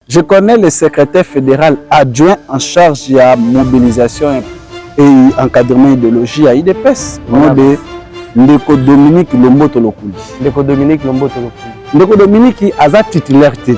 Je connais le secrétaire fédéral adjoint en charge de la mobilisation et encadrement idéologie à IDPS. Nom de Ndeko Dominique Lomboto Lokuli. Ndeko Dominique Lomboto Lokuli. Ndeko Dominique a sa titularité.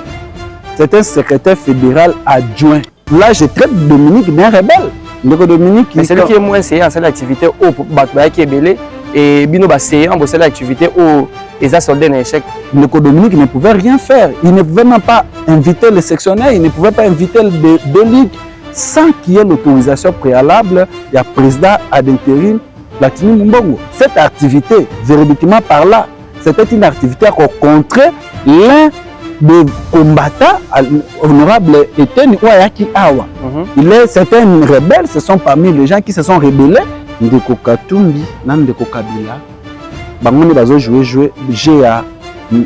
C'est un secrétaire fédéral adjoint. Là, je traite Dominique d'un rebelle. Ndeko Dominique. Mais c'est lui qui est moins essayé en cette activité au Batouaya qui est belé. Et Bino Bassé, en cette activité où les soldats en échec. Ndeko Dominique ne pouvait rien faire. Il ne pouvait même pas inviter les sectionnaires, il ne pouvait pas inviter deux ligues sans qu'il y ait l'autorisation préalable du président ad intérim Platini Mbongo. Cette activité, véridiquement par là, c'était une activité à contrer l'un des combattants, honorable Etienne Ouayaki Awa. C'est un rebelle, ce sont parmi les gens qui se sont rebellés. Ndeko Katumbi, Ndeko Kabila, Bangoni bazo jouer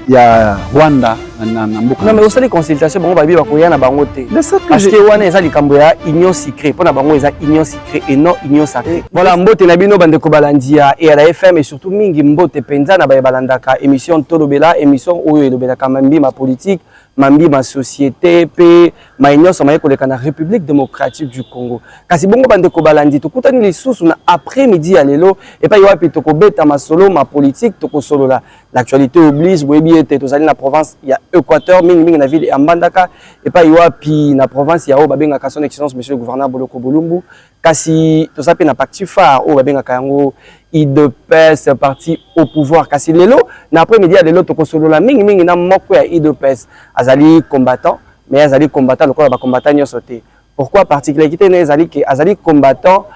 ya Rwanda non mais aussi les consultations bango babi bakoya na bango te parce que wana eza likambo ya union secret pona bango eza union secret et non union sacrée. Voilà mbote na bino bandeko balandia et à la FM et surtout mingi mbote penza na balandaka émission Tolobela émission oyo elobelaka mambi ma politique mambi ma société pe ma union somaye koleka na République démocratique du Congo. Kasi bongo bandeko balandi tokutani lisusu na après-midi ya lelo et pa yoapi tokobeta masolo ma politique tokosolo la l'actualité oblige boyebi ete tozali na province ya Équateur mingi na ville ya Mbandaka et pa yoapi na province ya o babengaka son excellence monsieur le gouverneur Boloko Bolumbu kasi tosape na parti phare o babengaka yango IDPS parti au pouvoir kasi lelo na après-midi ya lelo tokosolola mingi na moko ya IDPS azali combattant mais azali combattant lokola ba combattant nyonso te. Pourquoi particularité ne azali ke azali combattant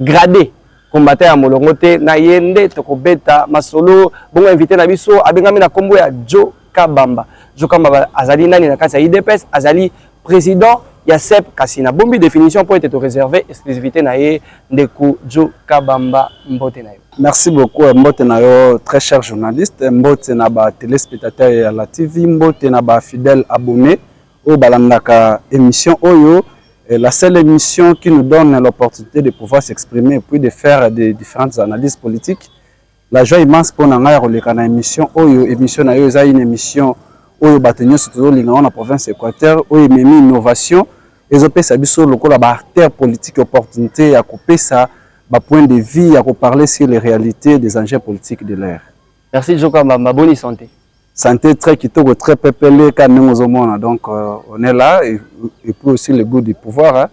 gradé combattant ya molongo te na yende tokobeta masolo bongo invité na biso abengami na kombo ya Joe Kabamba. Joe Kabamba azali nani na kati ya IDPS azali président ya CEP kasi na bombi définition pour être réservé exclusivité na ye Ndeko Joe Kabamba mbote na yo. Merci beaucoup mbote na yo très cher journaliste mbote na ba téléspectateurs ya la TV mbote na ba fidèles abonnés au balandaka émission oyo la seule émission qui nous donne l'opportunité de pouvoir s'exprimer et puis de faire des différentes analyses politiques. La joie immense pour nous releka na émission oyo émission na yo eza une émission oyo batenyo surtout linga na province Équateur oyo memi innovation ezopesa biso lokola ba acteurs politiques opportunité ya kopesa ba point de vue ya parler sur les réalités des enjeux politiques de l'ère. Merci Joe Kabamba, bonne santé. Santé très kitoko très pépélé quand nous sommes donc on est là et puis aussi le goût du pouvoir hein.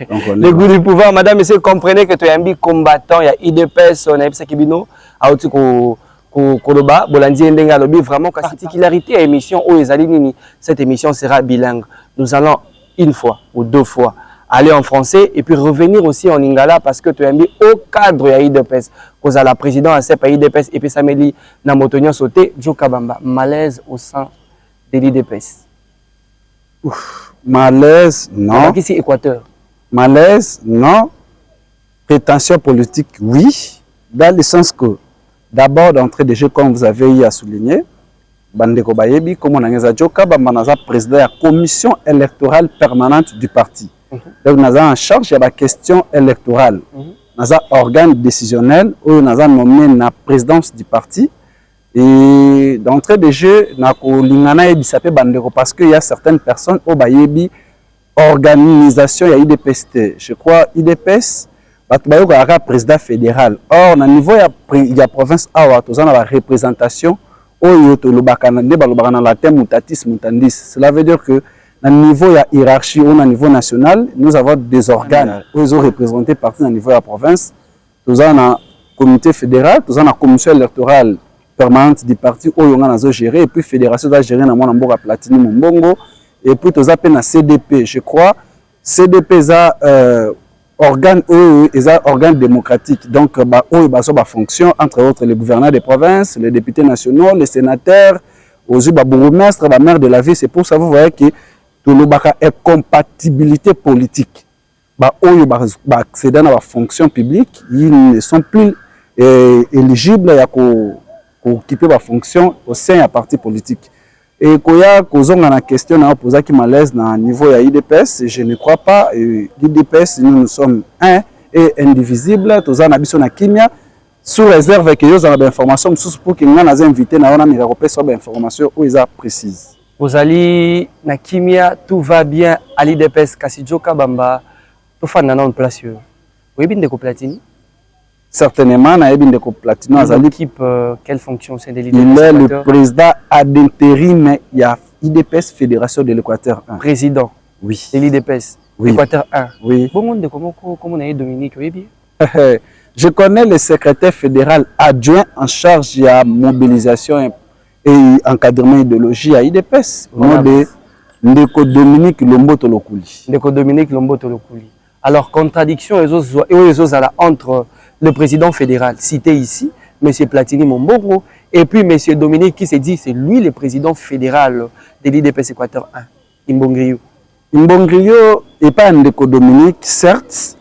Donc le goût du pouvoir madame monsieur comprenez que tu es un combattant il y a IDPS on a epsa kibino a oti ko koloba bolandi ndenga lobi vraiment particularité à émission o ezali nini cette émission sera bilingue. Nous allons une fois ou deux fois aller en français et puis revenir aussi en lingala parce que tu as mis au cadre ya IDPS cause à la présidente à CEP IDPS et puis Sameli na motonyo sauté Joe Kabamba malaise au sein de l'IDPS. Malaise non. Ici Équateur. Malaise non. Prétention politique oui dans le sens que d'abord d'entrée de jeu comme vous avez eu à souligner Bandeko Bayebi comme on a Joe Kabamba naza président de la commission électorale permanente du parti. Donc, nous avons en charge de la question électorale. Nous avons un organe décisionnel où nous avons nommé la présidence du parti. Et d'entrée de jeu, nous avons parce qu'il y a certaines personnes qui ont organisation il y a IDPS. Je crois IDPS, il y a un président fédéral. Or, au niveau de la province, nous avons une représentation où il y a la thème mutatis mutandis. Cela veut dire que au niveau de la hiérarchie ou au niveau national, nous avons des organes qui sont représentés partout au niveau de la province. Nous avons un comité fédéral, nous avons une commission électorale permanente du parti où nous avons géré, et puis la fédération doit gérer dans la Platini Mbongo, et puis nous avons un CDP. Je crois CDP est un organe démocratique. Donc, il y a une fonction, entre autres les gouverneurs des provinces, les députés nationaux, les sénateurs, les bourgmestres, la maire de la ville. C'est pour ça que vous voyez que tout le monde a compatibilité politique. Ils accédent à la fonction publique, ils ne sont plus éligibles à occuper la fonction au sein d'un parti politique. Et quand il y a une question à poser qui malaise au niveau de l'IDPS, je ne crois pas. L'IDPS, nous sommes un et indivisible. Nous avons besoin de Kimia sous réserve que nous avons des informations pour que nous avons invité à une information précise. Ozali na kimia, tout va bien à l'IDPS Kasidjoka Bamba. Tout fan na non place. Oui, bien de Platini. Certainement, na yebi ndeko Platini azali l'équipe quelle fonction c'est de l'IDPS? Il est le président ad intérim il y a IDPS Fédération de l'Équateur 1. Président. Oui. De l'IDPS. Oui. Équateur 1. Oui. Bon monde comment on a Dominique, oui bien. Je connais le secrétaire fédéral adjoint en charge de la mobilisation et encadrement idéologie à IDPS. Voilà. Nom de Ndeko Dominique Lomboto Lokuli. Ndeko Dominique Lomboto Lokuli. Alors, contradiction entre le président fédéral cité ici, M. Platini Momboro, et puis M. Dominique qui s'est dit c'est lui le président fédéral de l'IDPS Équateur 1, Imbongrio. Imbongrio n'est pas Ndeko Dominique, certes.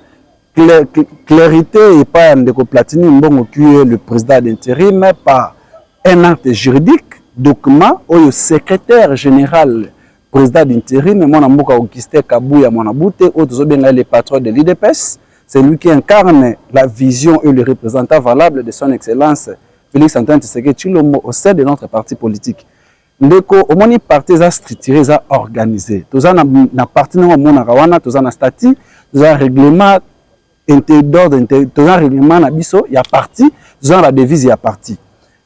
Clarité n'est pas Ndeko Platini Mbongo qui est le président d'intérim, mais par un acte juridique, document, où le secrétaire général président d'intérim, mon amour Augustin Kabouya Monabouté, autres les patrons de l'IDPS, c'est lui qui incarne la vision et le représentant valable de son excellence Félix Antoine Tshisekedi Tshilombo au sein de notre parti politique. Ndeko, au moins, parti est structuré, est organisé. Tous en a parti dans mon arawana, tous en a statut, tous en règlement d'ordre, tous en règlement nabiso, il y a parti, tous en la devise, il y a parti.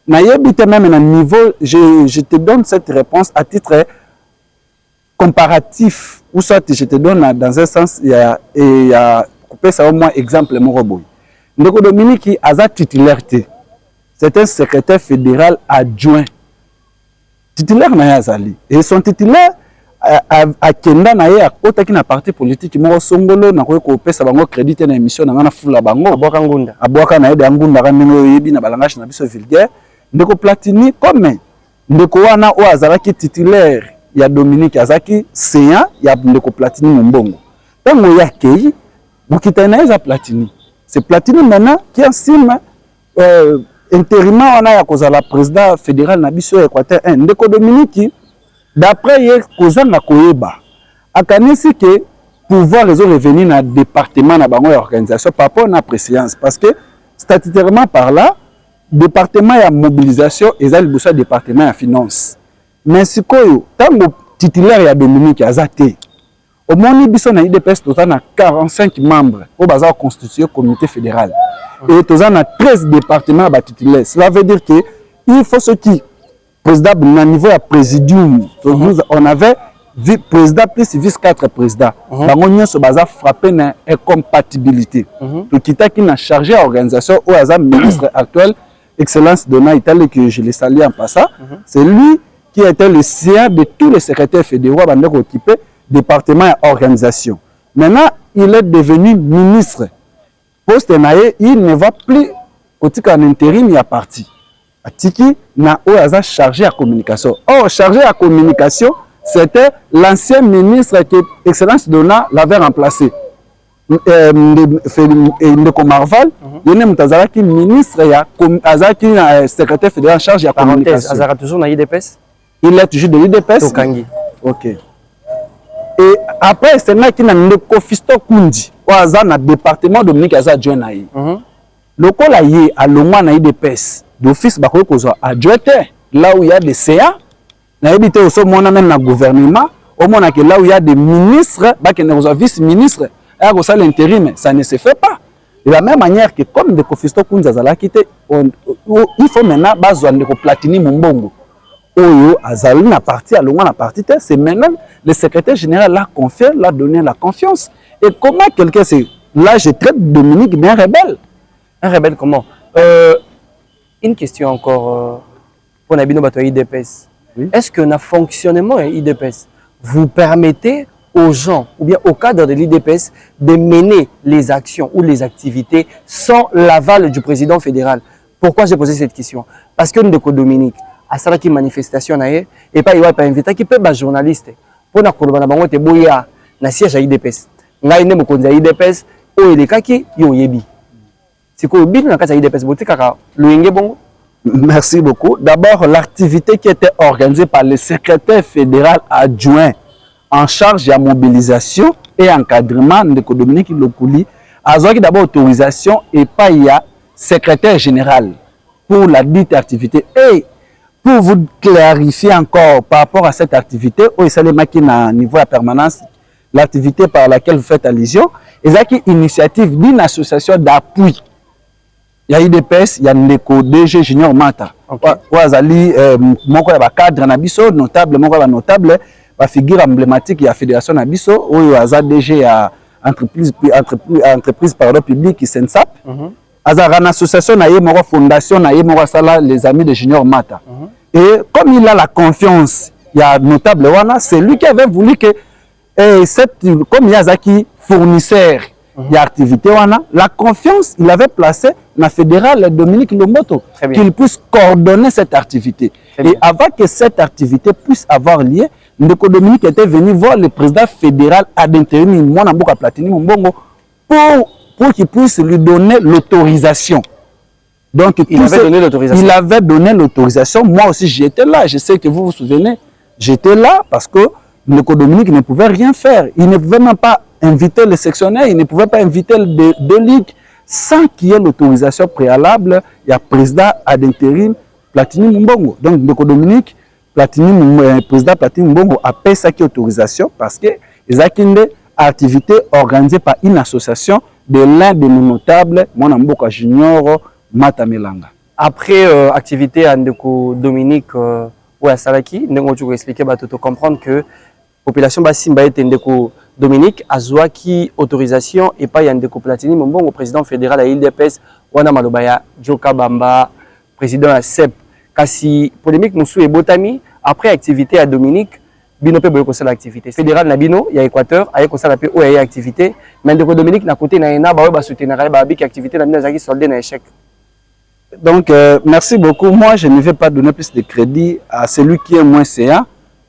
Naïebite même à un niveau, je te donne cette réponse à titre comparatif, ou soit je te donne dans un sens, il y a coupé ça au moins exemple mon robot. Ndeko Dominique qui a sa titularité. C'est un secrétaire fédéral adjoint. Titulaire na yazali. Et son titulaire a kenda na ye a kota ki na parti politique mo songolo na ko pesa bango crédit na émission na ngana fula bango aboka ngunda. Aboka na yede ngunda ka mingo yebi na balangashi na biso vulgaire. Ndeko Platini comme ndeko wana o azalaki titulaire ya Dominique azaki séant ya Ndeko Platini Mbongo. Tango ya kei bukitana ya Platini. C'est Platini maintenant qui ensigne intériment on a cause la président fédéral na biso Équateur 1 Ndeko Dominique d'après hier cause na koyeba akanisi que pouvoir réseau revenir na département na bango organisation par rapport na préséance parce que statutairement par là département ya mobilisation ezali bossa département ya finance mais sikoyo tango titulaire ya Dominique azate au moins biso na IDPS total na 45 membres au bazar constitué comité fédéral et total na 13 départements ba titulaires. Cela veut dire que il faut ce qui président na niveau à présidium on avait président plus vice 4 présidents bango nyonso baza frappé na incompatibilité to kitaki na chargé organisation au hasard ministre actuel excellence Dona Italie que je le salue en passant c'est lui qui était le siège de tous les secrétaires fédéraux bandeko occupé département et organisation. Maintenant, il est devenu ministre. Poste naé, il ne va plus au en intérim, il y a parti. Atiki na oaza chargé à communication. Or, chargé à communication, c'était l'ancien ministre que Excellence Dona l'avait remplacé. Ndeko Marval, il est qui ministre azaki secrétaire fédéral en charge à communication. Azara toujours na IDPS. Il est toujours de l'IDPS. Tokangi. OK. Et après, c'est là qu'il y a un Fisto Kundi, au hasard, dans le département de Dominique Aza Djonaï. Le col a yé à l'Oma na IDPS, d'office Bakoy Kozo adjoint, là où il y a des CA, na habité au sommet même dans le gouvernement, au moins là où il y a des ministres, vice-ministres, et à l'intérim, ça ne se fait pas. De la même manière que comme de Fisto Kundi Azala quitté, il faut maintenant baser de Platini Mbongo. Oyo azali na parti alonga na parti c'est maintenant le secrétaire général l'a confié, l'a donné la confiance. Et comment quelqu'un c'est là je traite Dominique bien rebelle. Un rebelle comment une question encore pour Nabino Bato IDPS. Oui. Est-ce que le fonctionnement de l'IDPS vous permettez aux gens ou bien au cadre de l'IDPS de mener les actions ou les activités sans l'aval du président fédéral? Pourquoi j'ai posé cette question? Parce que Ndeko Dominique à ça qui manifestation et pas il va pas inviter qui peut ba journaliste pour na koloba na bango te boya na siège à IDPS ngai ne mokonzi IDPS o elekaki yo yebi siko bino na kata IDPS botika loyenge bongo. Merci beaucoup. D'abord l'activité qui était organisée par le secrétaire fédéral adjoint en charge de la mobilisation et encadrement de Dominique Lokuli a d'abord autorisation et pas il y a secrétaire général pour la dite activité et pour vous clarifier encore par rapport à cette activité, au na niveau de permanence, l'activité par laquelle vous faites allusion, et c'est une initiative d'une association d'appui. Il y a IDPS, il y a Ndeko DG Junior Mata. Ouazali, moko ya cadre nabiso notable, moko ya notable, ba figure emblématique ya fédération nabiso, ou aza DG ya entreprise pardon publique Sensap. Azara une association na ye moko fondation na ye moko sala les amis de Junior Mata. Et comme il a la confiance, il y a notable wana, c'est lui qui avait voulu que comme Yazaki fournisseur d'activité wana, la confiance il avait placé la fédérale Dominique Lomoto qu'il puisse coordonner cette activité. Et avant que cette activité puisse avoir lieu, Ndeko Dominique était venu voir le président fédéral ad interim Mwana Mboka Platini Mbongo pour qu'il puisse lui donner l'autorisation. Donc il avait donné l'autorisation. Moi aussi j'étais là. Je sais que vous vous souvenez. J'étais là parce que Ndeko Dominique ne pouvait rien faire. Il ne pouvait même pas inviter les sectionnaires. Il ne pouvait pas inviter deux ligues sans qu'il y ait l'autorisation préalable. Il y a président ad interim Platini Mbongo. Donc Ndeko Dominique, président Platini Mbongo a payé sa autorisation parce que les activités organisées par une association de l'un de nos notables, Mwana Mboka Junior Mata Melanga. Après activité à Ndeko Dominique ou à Salaki, nous avons expliqué pour comprendre que la population Bassimba est Ndeko Dominique a qui autorisation et pas Ndeko Platini Mbongo, président fédéral à l'IDPS, Wana Malobaya, Joka Bamba, président à CEP. Kasi polémique Moussou et Botami, après activité à Dominique, Bino peut beaucoup sur l'activité. Fédéral Nabino, il y a Équateur, il y a comme ça la paix où il y a activité. Mais Ndeko Dominique n'a côté na ba soutenir ba bik activité na Nabino soldé na échec. Donc merci beaucoup. Moi je ne vais pas donner plus de crédit à celui qui est moins CA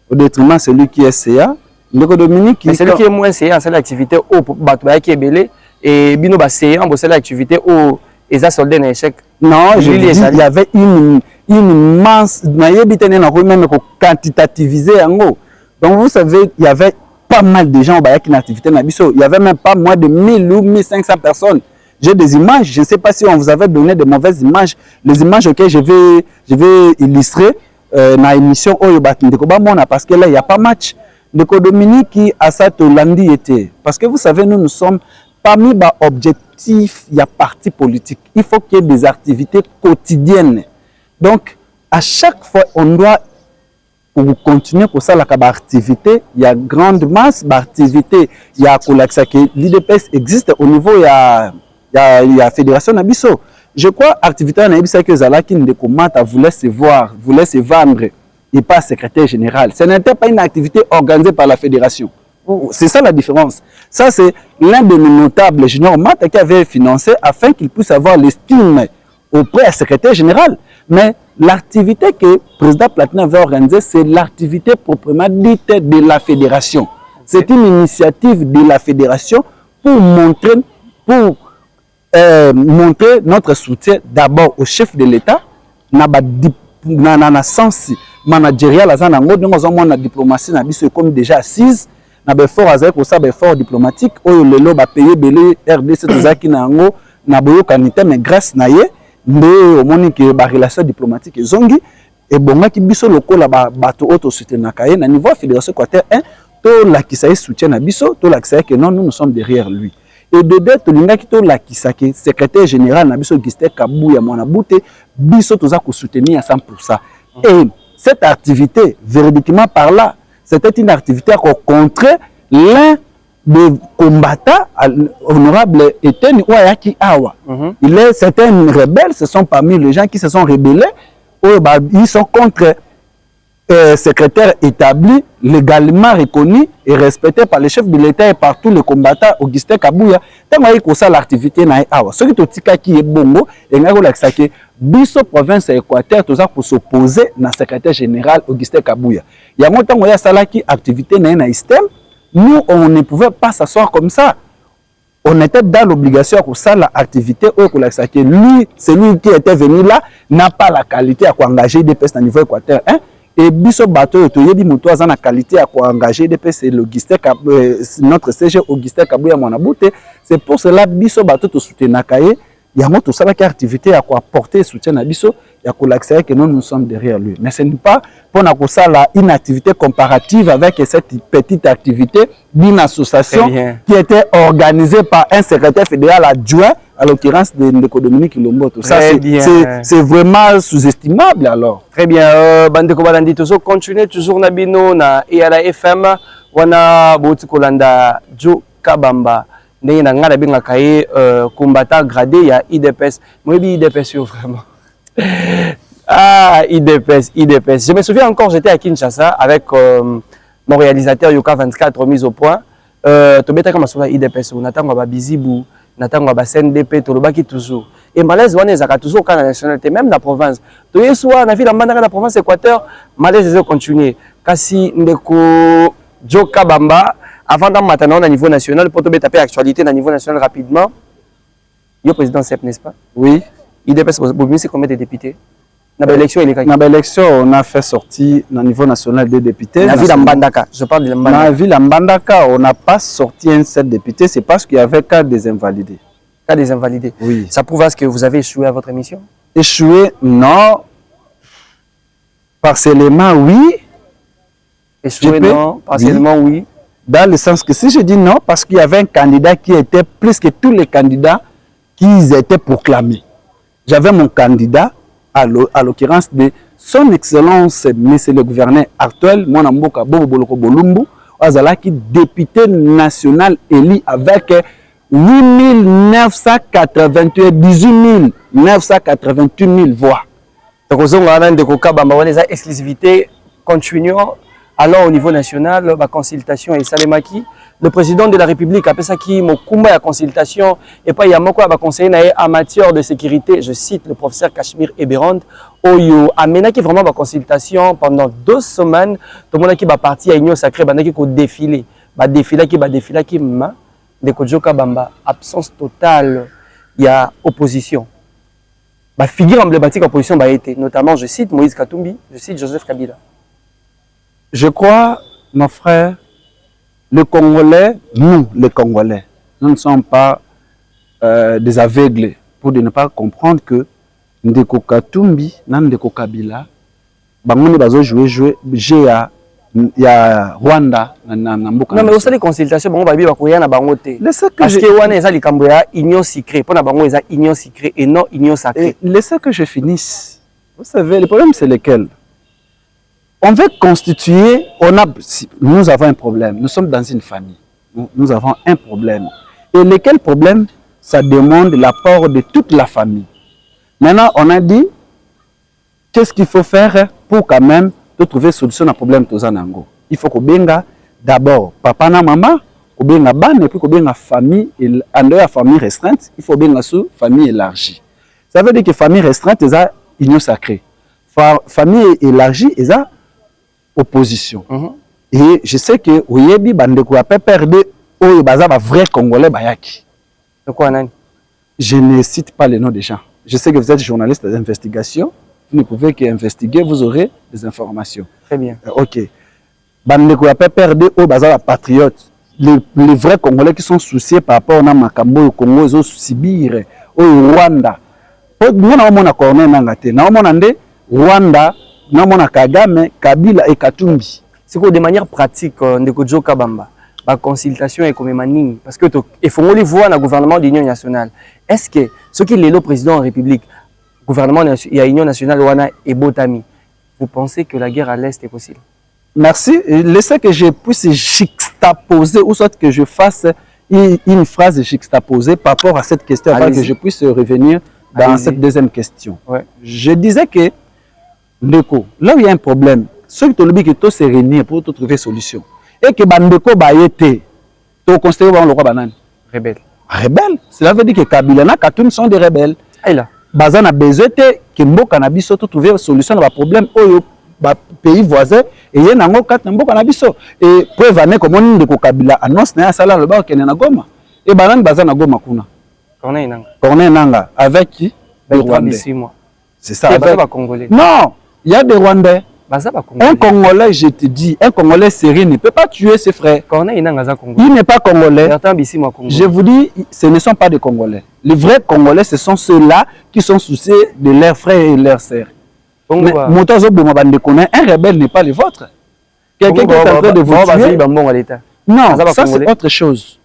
au détriment de celui qui est CA. Ndeko Dominique mais celui qui est moins CA c'est l'activité au bato qui est belé et Bino ba CA on c'est l'activité au eza soldé na échec. Non, je dis, il y avait une immense même quantitativiser en haut. Donc vous savez, il y avait pas mal de gens qui ont une activité. Il y avait même pas moins de 1000 ou 1500 personnes. J'ai des images, je ne sais pas si on vous avait donné de mauvaises images. Les images auxquelles je vais illustrer dans l'émission parce que là, il n'y a pas match. Ndeko Dominique qui a ça Landi était. Parce que vous savez, nous sommes parmi les objectifs, il y a parti politique. Il faut qu'il y ait des activités quotidiennes. Donc, à chaque fois, on doit pour continuer pour ça la activité, il y a grande masse d'activités, il y a que l'IDPS existe au niveau il y a fédération Nabiso. Je crois activité Nabiso que Zalaki Ndekomata voulait se voir, voulait se vendre et pas secrétaire général. Ce n'était pas une activité organisée par la fédération. C'est ça la différence. Ça c'est l'un de nos notables Junior Mata qui avait financé afin qu'il puisse avoir l'estime auprès du secrétaire général. Mais l'activité que le président Platini avait organisée, c'est l'activité proprement dite de la fédération. C'est une initiative de la fédération pour montrer notre soutien d'abord au chef de l'État, dans le sens managérial, dans la diplomatie, comme déjà assise, dans l'effort diplomatique, où le a payé RDC, mais grâce à nde omoni ke ba relation diplomatique zongi et bonga ki biso lokola ba bato auto soutenir kaye na niveau fédération Équateur 1 to la ki sa soutien na biso to la ki sa que non nous sommes derrière lui et de deux to linga ki to la ki sa ke secrétaire général na biso Augustin Kabuya mwana bute biso toza ko soutenir à 100%. Et cette activité véridiquement par là c'était une activité à rencontrer l'un des combattants honorables Etienne Ouayaki Awa. Il est certains rebelles, ce sont parmi les gens qui se sont rebellés, ils sont contre secrétaire établi, légalement reconnu et respecté par les chefs de l'État et par tous les combattants Augustin Kabuya. Tant que ça l'activité na Awa. Ce qui est qui est bongo et ngako l'aksake biso province Équateur toza pour s'opposer na secrétaire général Augustin Kabuya. Ya montant ya salaki activité na système. Nous, on ne pouvait pas s'asseoir comme ça. On était dans l'obligation pour ça, l'activité. Lui, celui qui était venu là, n'a pas la qualité à engager des personnes à niveau Équateur. Hein? Et Bisso Bateau, il y a la qualité à engager des personnes. Notre CG Augustin Kabuya Mwanabute. C'est pour cela que Bisso Bateau te soutient Nakaye. Il y a tout ça qui activité à apporter soutien à Bisso. il y a l'accès que nous sommes derrière lui. Mais ce n'est pas pour une activité comparative avec cette petite activité d'une association qui était organisée par un secrétaire fédéral adjoint, à l'occurrence de Dominique Lomboto. Ça, c'est vraiment sous-estimable alors. Très bien. Bandeko Balandi, toujours continuer, toujours Nabino, na EALA FM, wana Bouti Kolanda, Joe Kabamba. Ndenge na nga benga kaye combattant gradé il y a IDPS. Moi bi IDPS vraiment. Ah, IDPS. Je me souviens encore, j'étais à Kinshasa avec mon réalisateur Yoka 24 mise au point. Tobeta comme sur IDPS, on attend ba Bizibu, on attend ba CNDP, tolobaki toujours. Et malaise wana ezaka toujours quand la nationalité même la province. To yesoa na ville mandaka la province Équateur, malaise ezako continuer. Kasi ndeko Joe Kabamba avant d'en maintenant au niveau national, pour te taper actualité au niveau national rapidement, il y a le président CEP, n'est-ce pas? Oui. IDPS, c'est combien de députés? Dans l'élection, on a fait sortir au niveau national des députés. La ville de Mbandaka, je parle de Mbandaka. Dans la ville de Mbandaka, on n'a pas sorti un seul député, c'est parce qu'il y avait cas des invalidés. Cas des invalidés? Oui. Ça prouve à ce que vous avez échoué à votre émission? Échoué, non. Partiellement, oui. Échoué, non. Partiellement, oui. Dans le sens que si je dis non, parce qu'il y avait un candidat qui était plus que tous les candidats qui étaient proclamés. J'avais mon candidat, à l'occurrence de son excellence, monsieur le gouverneur actuel, Mwanamboka Bobo Boloko Bolumbu, qui député national élu avec 18 988 voix. Donc, vous avez une exclusivité, continuons. Alors au niveau national, la consultation et Salemaki, le président de la République a appelé ça qui Mokumba la consultation et pas il y a beaucoup à conseiller en matière de sécurité. Je cite le professeur Cachemire Eberand, Oyo amena qui vraiment la consultation pendant 2 semaines. Tout le monde qui va partir à Union Sacrée, qui va défiler, qui ma de Kojoka Bamba, absence totale, il y a opposition. La figure emblématique de l'opposition a été, notamment je cite Moïse Katumbi, je cite Joseph Kabila. Je crois, mon frère, les Congolais, nous les Congolais, nous ne sommes pas des aveugles pour ne pas comprendre que Ndeko Katumbi, Ndeko Kabila, Bangoni bazo jouer, il y a Rwanda, non mais aussi les consultations, bon babi bakoya na bangote. Parce que wana eza likambo ya union secret, pour na bango eza union secret et non union sacrée. Laissez que je finisse. Vous savez, le problème c'est lequel? On veut constituer, nous avons un problème, nous sommes dans une famille, nous avons un problème. Et lequel problème? Ça demande l'apport de toute la famille. Maintenant, on a dit, qu'est-ce qu'il faut faire pour quand même trouver solution à problème de Zanango? Il faut qu'on benga d'abord papa et maman, qu'on benga ban et puis qu'on benga famille, en dehors de famille restreinte, il faut benga sous famille élargie. Ça veut dire que famille restreinte, c'est union sacrée. Famille élargie, c'est opposition. Et je sais que Oyebi Bandeko a perdu au Baza vrai Congolais Bayaki. De quoi, Nani? Je ne cite pas les noms des gens. Je sais que vous êtes journaliste d'investigation. Vous ne pouvez qu'investiguer, vous aurez des informations. Très bien. Ok. Bandeko a perdu au Baza patriote. Les vrais Congolais qui sont souciés par rapport à Makambo, au Congo, au Sibir, au Rwanda. Nous avons Corneille Nangate. Nous avons Rwanda. Namona Kagame, Kabila et Katumbi. C'est quoi de manière pratique de Joe Kabamba, la consultation est comme manine parce que il faut les voir dans le gouvernement de l'Union nationale. Est-ce que ce qui est le président de la République, gouvernement de l'Union nationale wana et Botami, vous pensez que la guerre à l'est est possible? Merci. Laissez que je puisse juxtaposer ou soit que je fasse une phrase juxtaposée par rapport à cette question afin que je puisse revenir dans cette deuxième question. Ouais. Je disais que Ndeko, là où il y a un problème, ceux qui te disent que tout se réunir pour trouver une solution. Et que Bandeko Bayete, tu considères le roi banane. Rebelle. Rebelle. Cela veut dire que Kabila et Katoum sont des rebelles. Et là. Bazan a besoin que Mboka na biso to trouver une solution à problème au pays voisin et il y a un Mboka na biso. Et preuve année comme on dit que Kabila annonce na sala le bas na Goma. Et banane Bazan na Goma kuna. Corneille Nanga avec qui? Les Rwandais. C'est ça. Congolais. Non. Il y a des Rwandais. Un Congolais, je te dis, un Congolais sérieux ne peut pas tuer ses frères. Il n'est pas Congolais. Je vous dis, ce ne sont pas des Congolais. Les vrais Congolais, ce sont ceux-là qui sont souciés de leurs frères et leurs sœurs. Mais Motozo Bomabande connaît, un rebelle n'est pas le vôtre. Quelqu'un qui est en train de vous tuer. Non, ça c'est autre chose.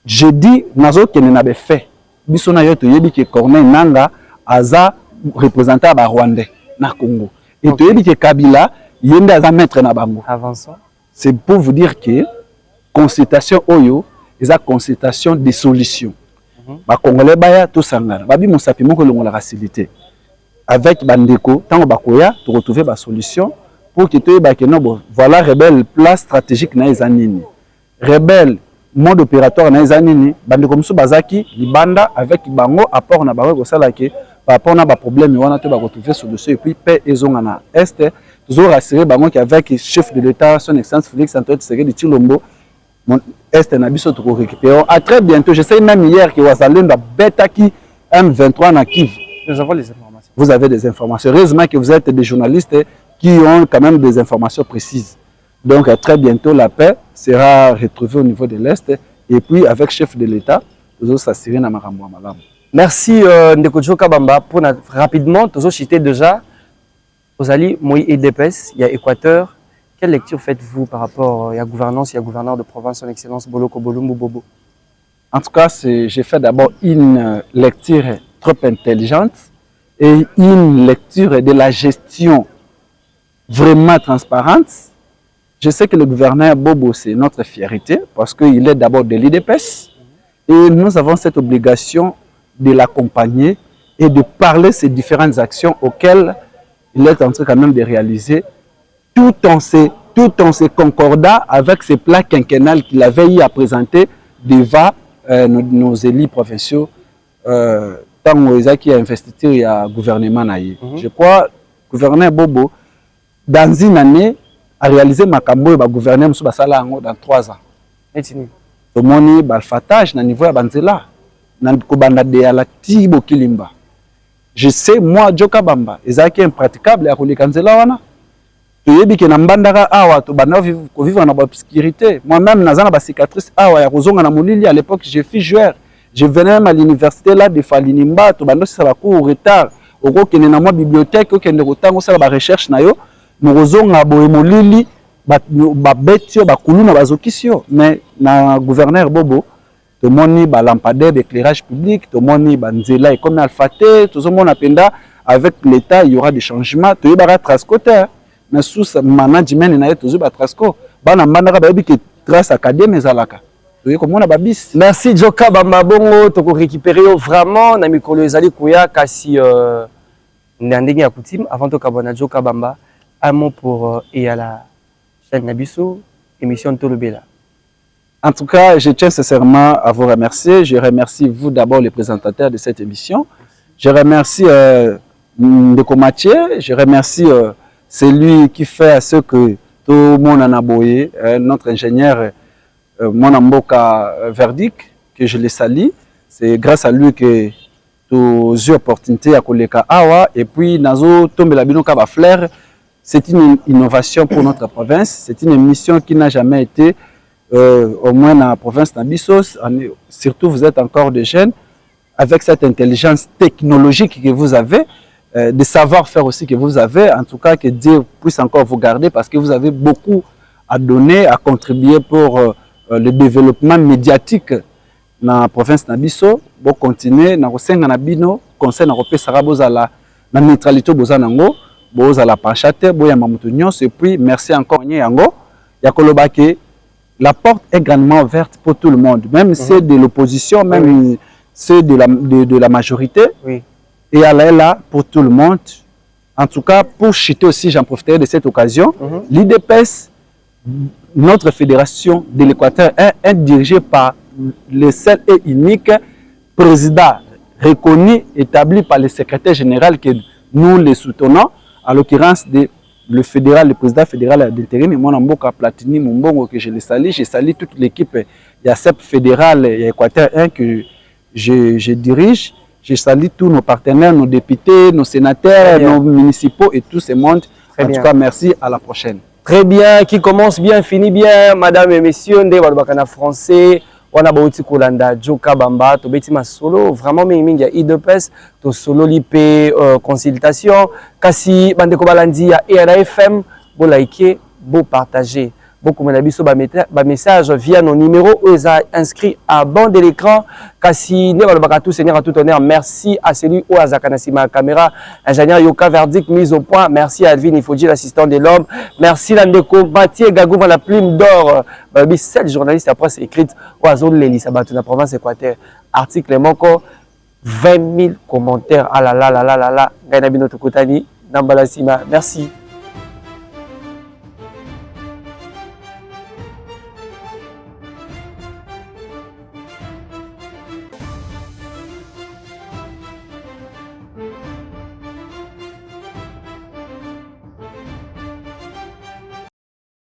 Je dis, Nazo qui n'a pas fait. Bisona yoto yebi que Corneille Nanga aza représentant à Rwandais na Congo. Et tu yebi que Kabila yende aza maître na bango. Avançons. C'est pour vous dire que consultation oyo, c'est la consultation des solutions. Ba Congolais baya to sangana. Babi mosapi moko longola facilité. Avec Bandeko, tant bakoya, tu retrouver la solution pour que tu aies non voilà rebelle place stratégique na ezanini. Rebelle mode opératoire na ezanini, Bandeko musu bazaki libanda avec bango apport na bango sala ke par rapport na ba problème wana te ba retrouver solution et puis paix ezonga na est toujours rassurer bango qu'avec le chef de l'état son excellence Félix Antoine Tshisekedi Tshilombo mon est na biso to récupérer à très bientôt. Je sais même hier que Wazalenda betaki M23 na Kivu. Nous avons les informations. Vous avez des informations. Heureusement que vous êtes des journalistes qui ont quand même des informations précises. Donc, très bientôt, la paix sera retrouvée au niveau de l'Est. Et puis, avec le chef de l'État, nous allons s'assurer dans Marambo. Merci, Ndeko Djoka Bamba. Pour rapidement, nous allons citer déjà aux alliés Moïse et Dépès, il y a Équateur. Quelle lecture faites-vous par rapport à la gouvernance, il y a gouverneur de province, son excellence Boloko Bolumbu Bobo? En tout cas, j'ai fait d'abord une lecture trop intelligente et une lecture de la gestion vraiment transparente. Je sais que le gouverneur Bobo, c'est notre fierté parce qu'il est d'abord de l'IDPS et nous avons cette obligation de l'accompagner et de parler ces différentes actions auxquelles il est en train quand même de réaliser tout en se concordant avec ces plans quinquennales qu'il avait eu à présenter devant nos élus provinciaux. Tant qui a investiture il y a gouvernement naïe. Je crois que le gouverneur Bobo, dans une année, a réalisé ma cambo et le gouverneur Moussa Basala dans 3 ans. Tout le monde a fait niveau de Banzela. Je sais, moi, Djoka Bamba, c'est impraticable à rouler Kanzela wana. Tu sais que Nambandara awa, tu vas vivre dans l'obscurité. Moi-même, j'ai une cicatrice awa, ya rozonga na mulili à l'époque, j'ai fait joueur. Je venais même à l'université là de Falinimba, tu vas ça va court au retard. Au gros, qu'il y a une bibliothèque, qu'il y a une recherche na yo, nous rozonga boe mulili, ba betio, ba kuluna bazokisio. Mais na gouverneur Bobo, tout le monde ba lampadaire d'éclairage public, tout le monde ba nzela et comme alphaté, tout le monde apenda avec l'État, il y aura des changements. Tu es bara trascoteur. Mais sous ce management, il y a toujours des trasco. Bana mandara ba que trace académie zalaka. Merci Djoka Bamba Bongo, tu as récupéré vraiment na mikolo ezali kuya kasi ndenge ya coutume avant to kabona Djoka Bamba un mot pour et à la chaîne Nabiso émission Tolobela. En tout cas, je tiens sincèrement à vous remercier. Je remercie vous d'abord les présentateurs de cette émission. Je remercie Ndeko Mathieu, je remercie celui qui fait ce que tout le monde en a boyé, notre ingénieur Monamboka Verdict, que je le salue. C'est grâce à lui que j'ai eu l'opportunité à Koleka Awa. Et puis, Nazo Tombelabino Kaba Flair, c'est une innovation pour notre province. C'est une mission qui n'a jamais été, au moins dans la province Nabissos. Surtout, vous êtes encore des jeunes, avec cette intelligence technologique que vous avez, de savoir-faire aussi que vous avez. En tout cas, que Dieu puisse encore vous garder parce que vous avez beaucoup à donner, à contribuer pour le développement médiatique dans la province Nabiso. Pour continuer, dans le Nabino, conseil na la neutralité bozanango, bozala panchate, boya mamutunyo, et puis merci encore Nyango. Yakolobake, la porte est grandement ouverte pour tout le monde, même ceux de l'opposition, même ceux de la majorité. Oui. Et elle est là pour tout le monde. En tout cas, pour chuter aussi, j'en profiterai de cette occasion. L'IDPS, notre fédération de l'Équateur, est dirigée par le seul et unique président reconnu, établi par le secrétaire général que nous les soutenons, à l'occurrence le président fédéral d'intérim, Monamboka Platini Mumbongo, que je le salue. Je salue toute l'équipe YACEP fédérale et Équateur 1 que je dirige. Je salue tous nos partenaires, nos députés, nos sénateurs, nos municipaux et tout ce monde. En tout cas, merci. À la prochaine. Très bien. Qui commence bien, finit bien. Madame et messieurs, Ndé Walbakana français. wana bauti kolanda Joka Bamba to beti ma solo vraiment mingi ya IDPS to solo lipe consultation kasi bande ko balandi ya RFM bo liker bo partager beaucoup de biso ba message via nos numéros inscrits à bord de l'écran kasi ne ba tout seigneur à tout honneur merci à celui au azakana sima caméra ingénieur Yoka Verdict mise au point merci à Alvin Ifodji l'assistant de l'homme merci Landeko Mathieu Gagouma la plume d'or babi 7 journalistes après c'est écrite au azol l'Elisa batu na province Équateur article moko 20 000 commentaires ah là là là là là là gaina bino tokutani nambala sima merci.